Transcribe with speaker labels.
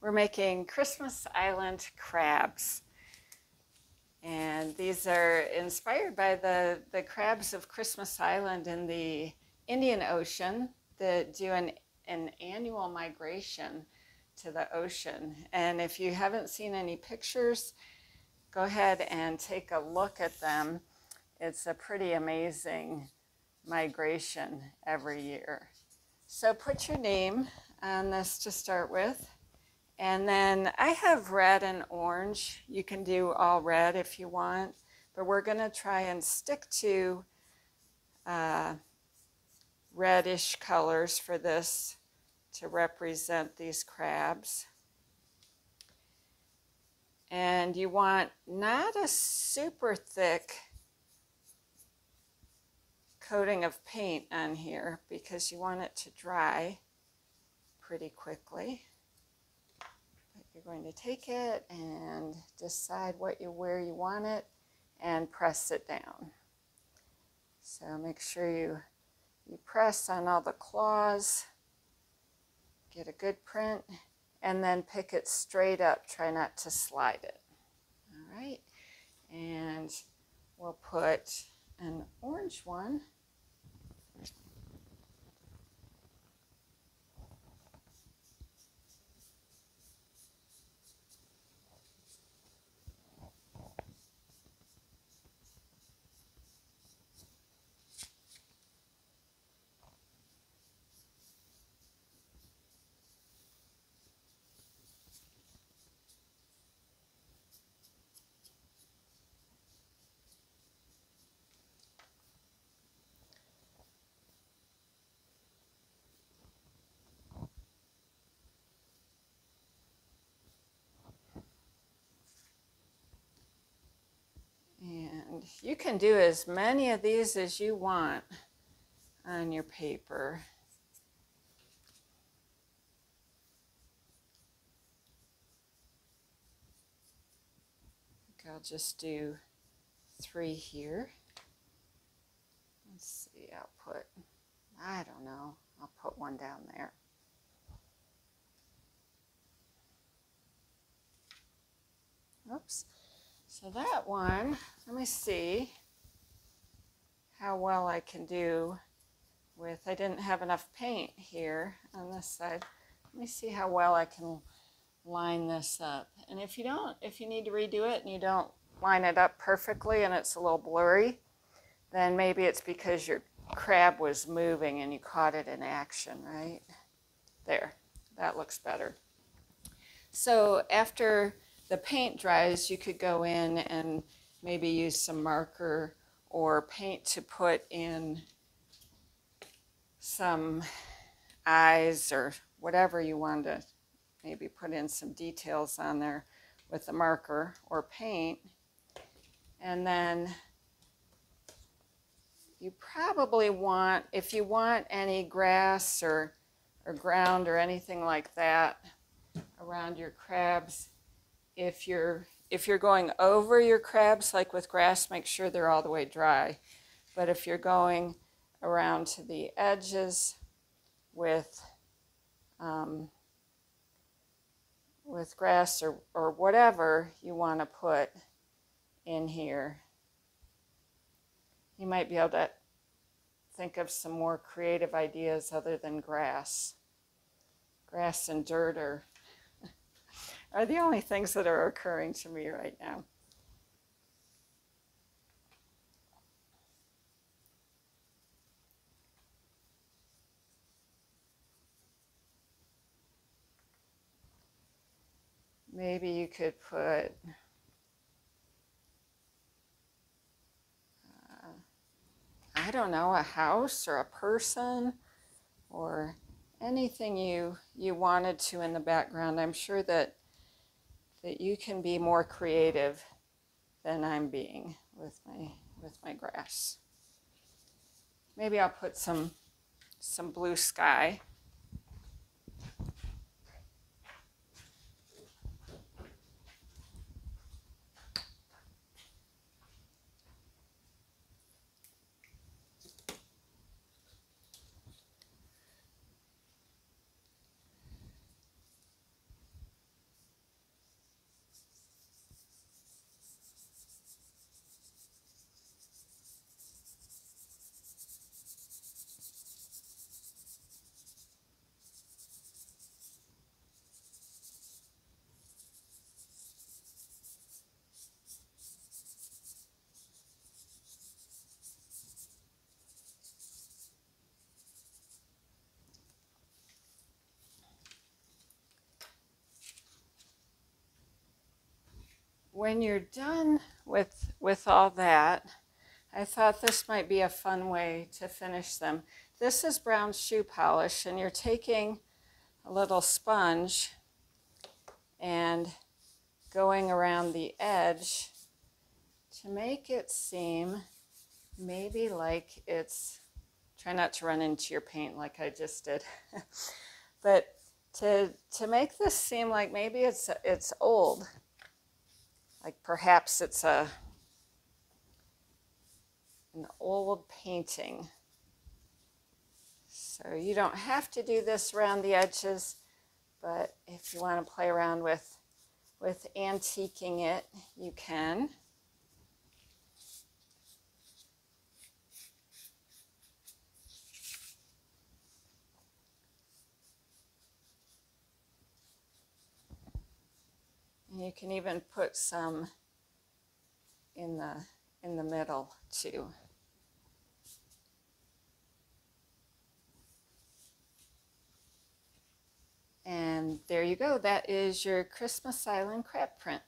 Speaker 1: We're making Christmas Island crabs. And these are inspired by the crabs of Christmas Island in the Indian Ocean that do an annual migration to the ocean. And if you haven't seen any pictures, go ahead and take a look at them. It's a pretty amazing migration every year. So put your name on this to start with. And then I have red and orange. You can do all red if you want, but we're going to try and stick to reddish colors for this to represent these crabs. And you want not a super thick coating of paint on here because you want it to dry pretty quickly. But you're going to take it and decide where you want it and press it down. So make sure you press on all the claws, get a good print, and then pick it straight up. Try not to slide it. All right, and we'll put an orange one. And you can do as many of these as you want on your paper. I'll just do 3 here. Let's see, I don't know, I'll put 1 down there. Oops. So that one, let me see how well I can do with, I didn't have enough paint here on this side. Let me see how well I can line this up. And if you need to redo it and you don't line it up perfectly and it's a little blurry, then maybe it's because your crab was moving and you caught it in action, right? There, that looks better. So after the paint dries, you could go in and maybe use some marker or paint to put in some eyes or whatever you want to maybe put in some details on there with the marker or paint. And then you probably want, if you want any grass or ground or anything like that around your crabs, if you're going over your crabs, like with grass, make sure they're all the way dry. But if you're going around to the edges with grass or whatever you want to put in here, you might be able to think of some more creative ideas other than grass. Grass and dirt are the only things that are occurring to me right now. Maybe you could put I don't know, a house or a person or anything you wanted to in the background. I'm sure that you can be more creative than I'm being with my grass. Maybe I'll put some blue sky. when you're done with all that, I thought this might be a fun way to finish them. This is brown shoe polish, and you're taking a little sponge and going around the edge to make it seem maybe like it's, try not to run into your paint like I just did, but to make this seem like maybe it's old, like perhaps it's an old painting. So you don't have to do this around the edges, but if you want to play around with antiquing it, you can. And you can even put some in the middle too. And there you go. That is your Christmas Island crab print.